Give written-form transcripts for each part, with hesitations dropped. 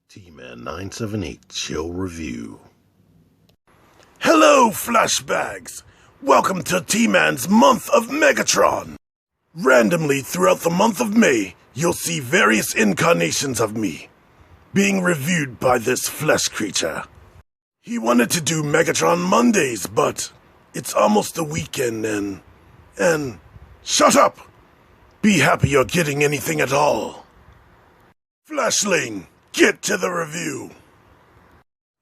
T-Man 978 Show Review. Hello, flashbags! Welcome to T-Man's Month of Megatron! Randomly throughout the month of May, you'll see various incarnations of me being reviewed by this flesh creature. He wanted to do Megatron Mondays, but it's almost the weekend and shut up! Be happy you're getting anything at all. Flashling, get to the review.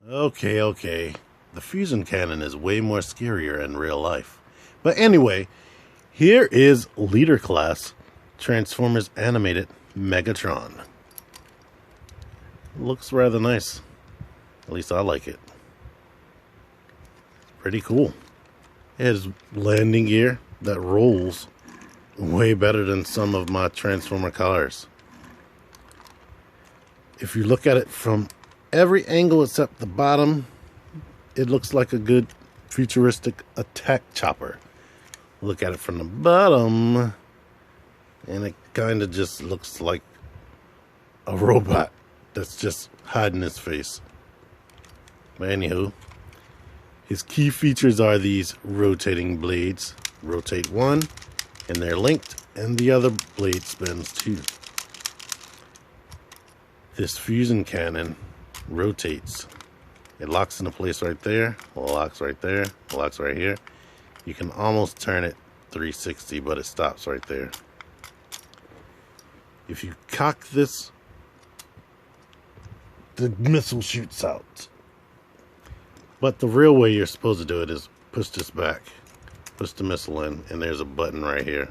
Okay. The fusion cannon is way more scarier in real life. But anyway, here is Leader Class Transformers Animated Megatron. Looks rather nice. At least I like it. Pretty cool. It has landing gear that rolls way better than some of my Transformer cars. If you look at it from every angle except the bottom, it looks like a good futuristic attack chopper. Look at it from the bottom, and it kind of just looks like a robot that's just hiding his face. But anywho, his key features are these rotating blades. Rotate one, and they're linked, and the other blade spins too. This fusion cannon rotates. It locks into place right there, locks right there, locks right here. You can almost turn it 360, but it stops right there. If you cock this, the missile shoots out. But the real way you're supposed to do it is push this back. Push the missile in, and there's a button right here.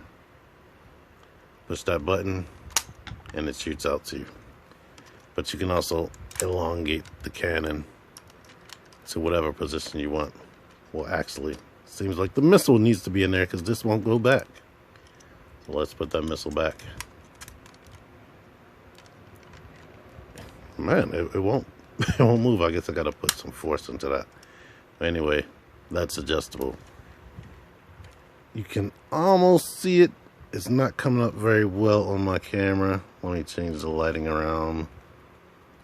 Push that button, and it shoots out to you. But you can also elongate the cannon to whatever position you want. Well, actually, seems like the missile needs to be in there because this won't go back. So let's put that missile back. Man, it won't it won't move. I guess I gotta put some force into that. Anyway, that's adjustable. You can almost see it. It's not coming up very well on my camera. Let me change the lighting around.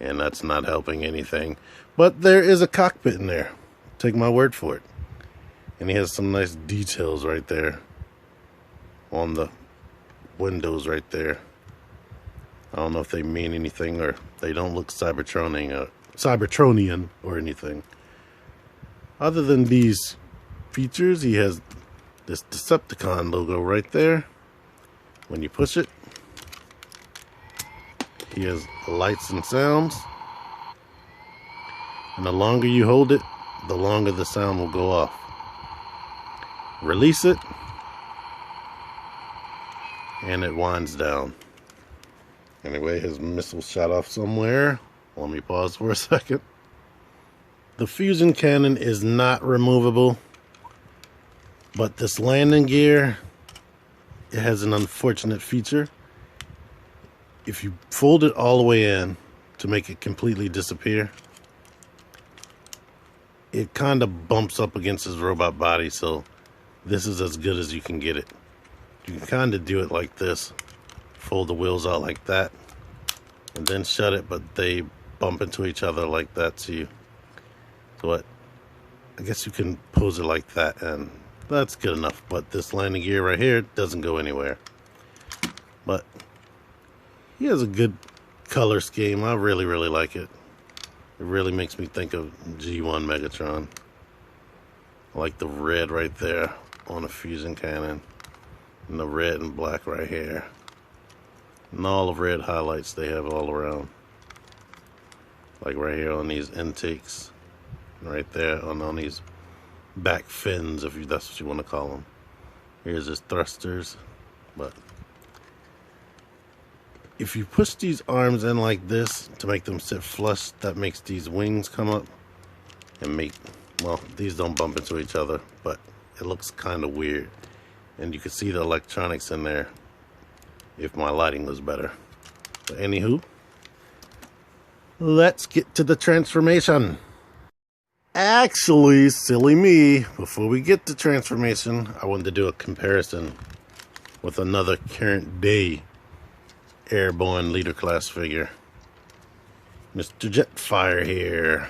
And that's not helping anything. But there is a cockpit in there. Take my word for it. And he has some nice details right there on the windows right there. I don't know if they mean anything, or they don't look Cybertronian or anything. Other than these features, he has this Decepticon logo right there. When you push it, he has lights and sounds. And the longer you hold it, the longer the sound will go off. Release it, and it winds down. Anyway, his missile shot off somewhere. Let me pause for a second. The fusion cannon is not removable, but this landing gear, it has an unfortunate feature. If you fold it all the way in to make it completely disappear, it kind of bumps up against his robot body, so this is as good as you can get it. You can kind of do it like this. Fold the wheels out like that, and then shut it, but they bump into each other like that too. So I guess you can pose it like that, and that's good enough. But this landing gear right here doesn't go anywhere. But he has a good color scheme. I really like it. It really makes me think of G1 Megatron. I like the red right there on the fusion cannon, and the red and black right here, and all the red highlights they have all around. Like right here on these intakes, right there on these back fins, if that's what you want to call them. Here's his thrusters. But if you push these arms in like this to make them sit flush, that makes these wings come up and make, well, these don't bump into each other, but it looks kind of weird. And you can see the electronics in there if my lighting was better. But anywho, let's get to the transformation. Actually, silly me, before we get to transformation, I wanted to do a comparison with another current day airborne leader class figure. Mr. Jetfire here.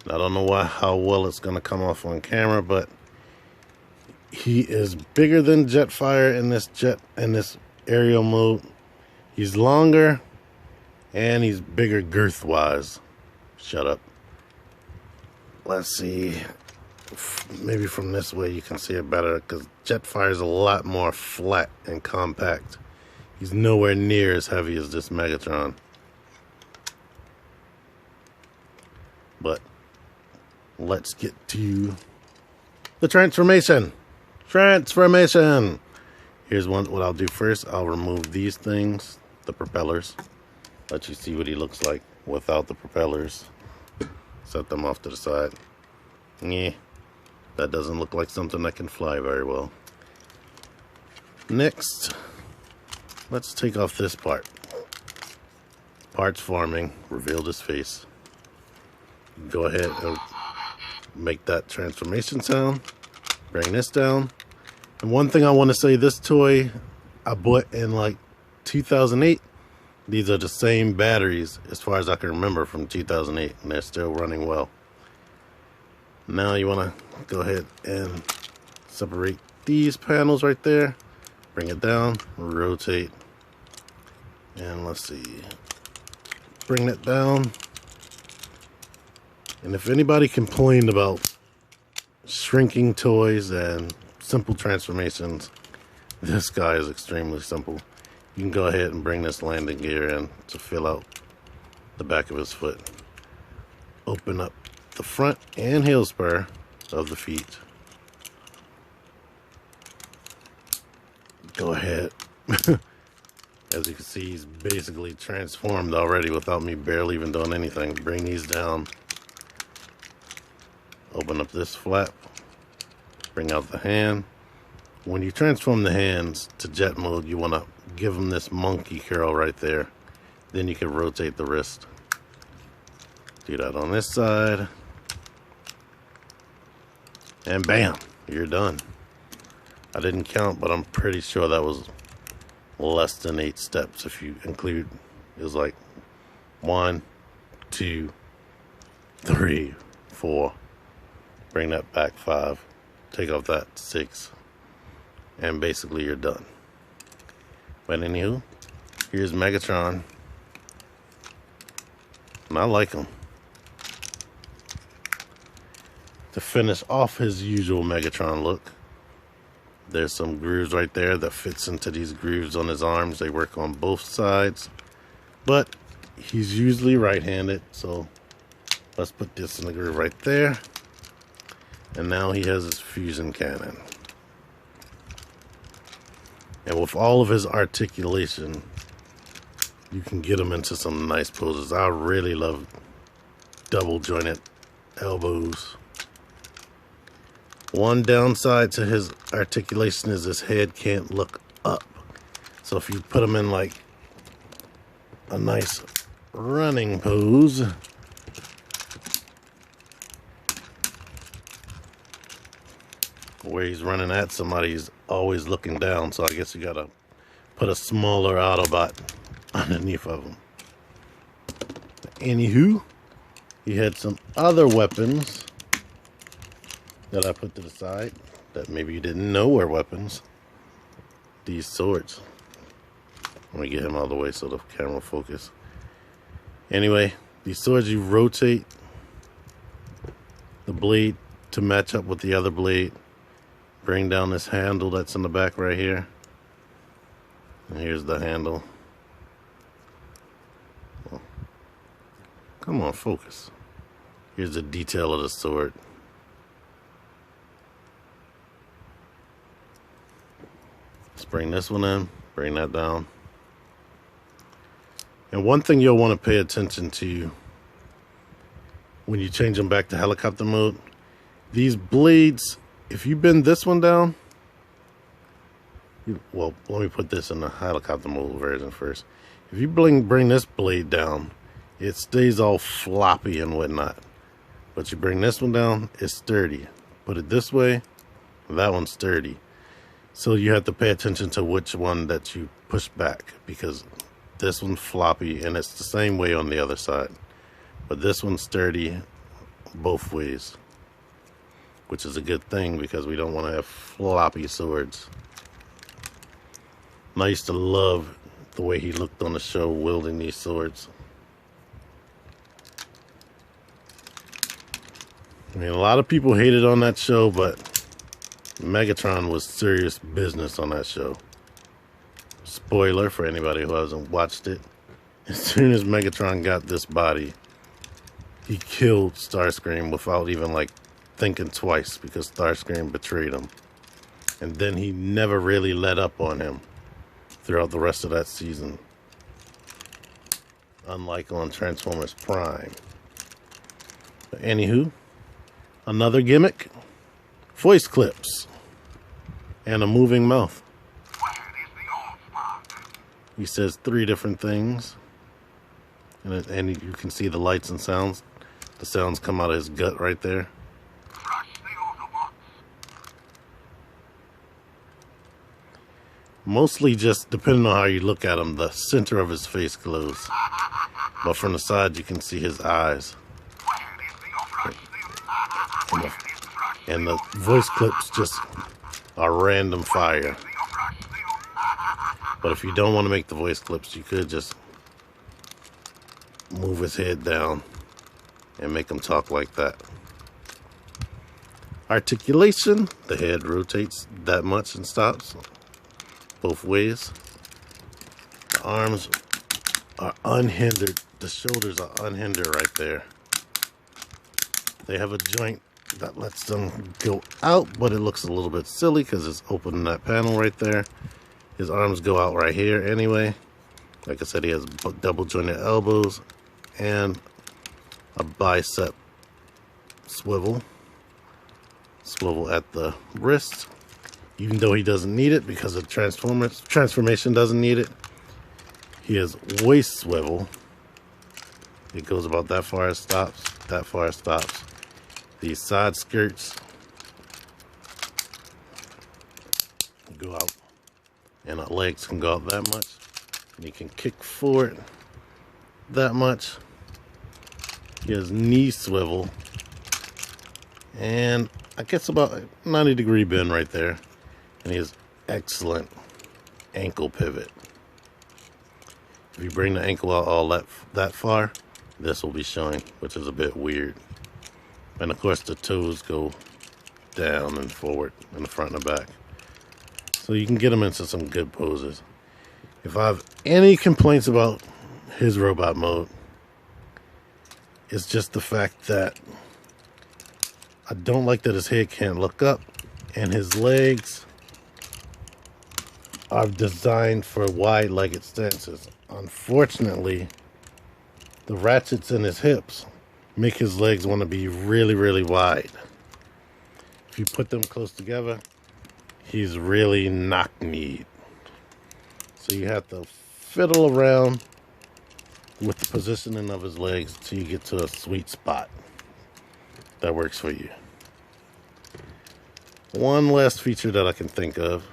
I don't know how well it's going to come off on camera, but he is bigger than Jetfire in this aerial mode. He's longer and he's bigger girth wise. Shut up. Let's see. Maybe from this way you can see it better, because Jetfire is a lot more flat and compact. He's nowhere near as heavy as this Megatron. But let's get to the transformation. Here's what I'll do first. I'll remove these things, the propellers. Let you see what he looks like without the propellers. Set them off to the side. Yeah, that doesn't look like something that can fly very well. Next, let's take off this part. Parts forming, revealed his face. Go ahead and make that transformation sound. Bring this down. And one thing I want to say, this toy I bought in like 2008. These are the same batteries as far as I can remember from 2008, and they're still running well. Now you want to go ahead and separate these panels right there. Bring it down, rotate, and let's see. Bring that down. And if anybody complained about shrinking toys and simple transformations, this guy is extremely simple. You can go ahead and bring this landing gear in to fill out the back of his foot. Open up the front and heel spur of the feet. Go ahead. As you can see, he's basically transformed already without me barely even doing anything. Bring these down. Open up this flap. Bring out the hand. When you transform the hands to jet mode, you want to give them this monkey curl right there. Then you can rotate the wrist. Do that on this side. And bam, you're done. I didn't count, but I'm pretty sure that was less than 8 steps if you include. It was like 1, 2, 3, 4. Bring that back 5. Take off that 6. And basically you're done. But anywho, here's Megatron. And I like him. To finish off his usual Megatron look, there's some grooves right there that fits into these grooves on his arms. They work on both sides, but he's usually right-handed, so let's put this in the groove right there. And now he has his fusion cannon. And with all of his articulation, you can get him into some nice poses. I really love double jointed elbows. One downside to his articulation is his head can't look up. So if you put him in like a nice running pose, where he's running at somebody, he's always looking down. So I guess you gotta put a smaller Autobot underneath of him. Anywho, he had some other weapons that I put to the side that maybe you didn't know were weapons. These swords. Let me get him out of the way so the camera will focus. Anyway, these swords, you rotate the blade to match up with the other blade. Bring down this handle that's in the back right here. And here's the handle. Well, come on, focus. Here's the detail of the sword. Let's bring this one in, bring that down. And one thing you'll want to pay attention to when you change them back to helicopter mode, these blades, if you bend this one down, well, let me put this in the helicopter mode version first. If you bring this blade down, it stays all floppy and whatnot. But you bring this one down, it's sturdy. Put it this way, that one's sturdy. So you have to pay attention to which one that you push back, because This one's floppy, and it's the same way on the other side. But this one's sturdy both ways, which is a good thing because we don't want to have floppy swords. And I used to love the way he looked on the show wielding these swords. I mean, a lot of people hated on that show, but Megatron was serious business on that show. Spoiler for anybody who hasn't watched it. As soon as Megatron got this body, he killed Starscream without even like thinking twice, because Starscream betrayed him. And then he never really let up on him throughout the rest of that season. Unlike on Transformers Prime. But anywho, another gimmick, voice clips, and a moving mouth. He says 3 different things, and you can see the lights and sounds. The sounds come out of his gut right there. Mostly just, depending on how you look at him, the center of his face glows. But from the side you can see his eyes. And the voice clips just are random fire. But if you don't want to make the voice clips, you could just move his head down and make him talk like that. Articulation, the head rotates that much and stops both ways. The arms are unhindered. The shoulders are unhindered right there. They have a joint that lets them go out, but it looks a little bit silly because it's open in that panel right there. His arms go out right here anyway. Like I said, he has double jointed elbows and a bicep swivel at the wrist, even though he doesn't need it because of transformation doesn't need it. He has waist swivel. It goes about that far, it stops, that far, it stops. These side skirts go out, and our legs can go out that much. And he can kick forward that much. He has knee swivel, and I guess about a 90-degree bend right there. And he has excellent ankle pivot. If you bring the ankle out all that far, this will be showing, which is a bit weird. And of course the toes go down and forward in the front and the back. So you can get him into some good poses. If I have any complaints about his robot mode, it's just the fact that I don't like that his head can't look up, and his legs are designed for wide-legged stances. Unfortunately, the ratchets in his hips make his legs want to be really, really wide. If you put them close together, he's really knock-kneed. So you have to fiddle around with the positioning of his legs until you get to a sweet spot that works for you. One last feature that I can think of,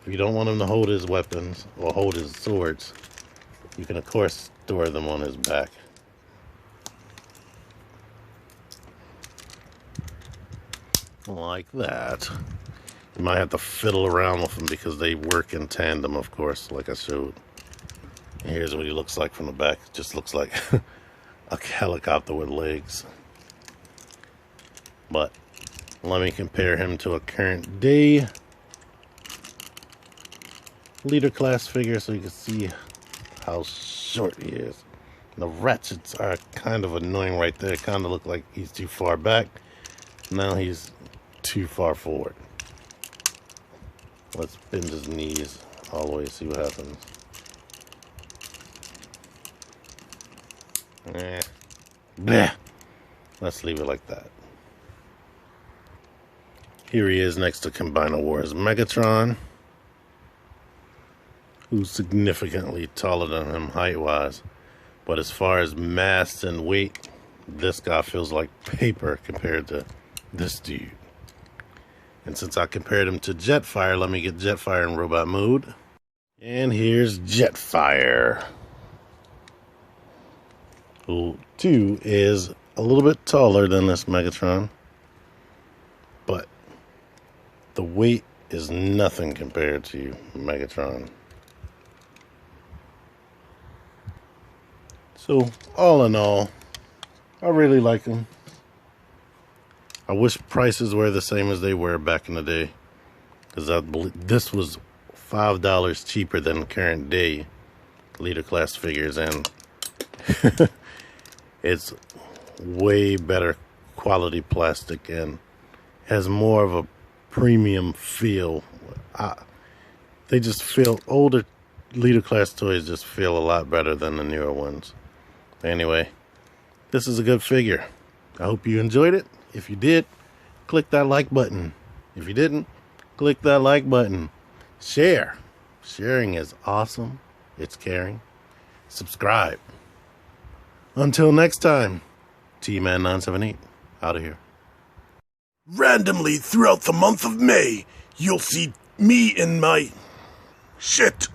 if you don't want him to hold his weapons or hold his swords, you can of course store them on his back. Like that. You might have to fiddle around with them because they work in tandem, of course, like I showed. And here's what he looks like from the back. It just looks like a helicopter with legs. But let me compare him to a current day leader class figure so you can see how short he is. The ratchets are kind of annoying right there. Kind of look like he's too far back. Now he's too far forward. Let's bend his knees all the way, see what happens. Bleh. Let's leave it like that. Here he is next to Combiner Wars Megatron, who's significantly taller than him height-wise. But as far as mass and weight, this guy feels like paper compared to this dude. And since I compared him to Jetfire, let me get Jetfire in robot mode. And here's Jetfire. who too is a little bit taller than this Megatron, but the weight is nothing compared to Megatron. So all in all, I really like them. I wish prices were the same as they were back in the day, because I believe this was $5 cheaper than the current day leader class figures, and it's way better quality plastic and has more of a premium feel. They just feel, older leader class toys just feel a lot better than the newer ones. Anyway, this is a good figure. I hope you enjoyed it. If you did, click that like button. If you didn't, click that like button. Share. Sharing is awesome. It's caring. Subscribe. Until next time, T-Man978 out of here. Randomly throughout the month of May, you'll see me in my shit.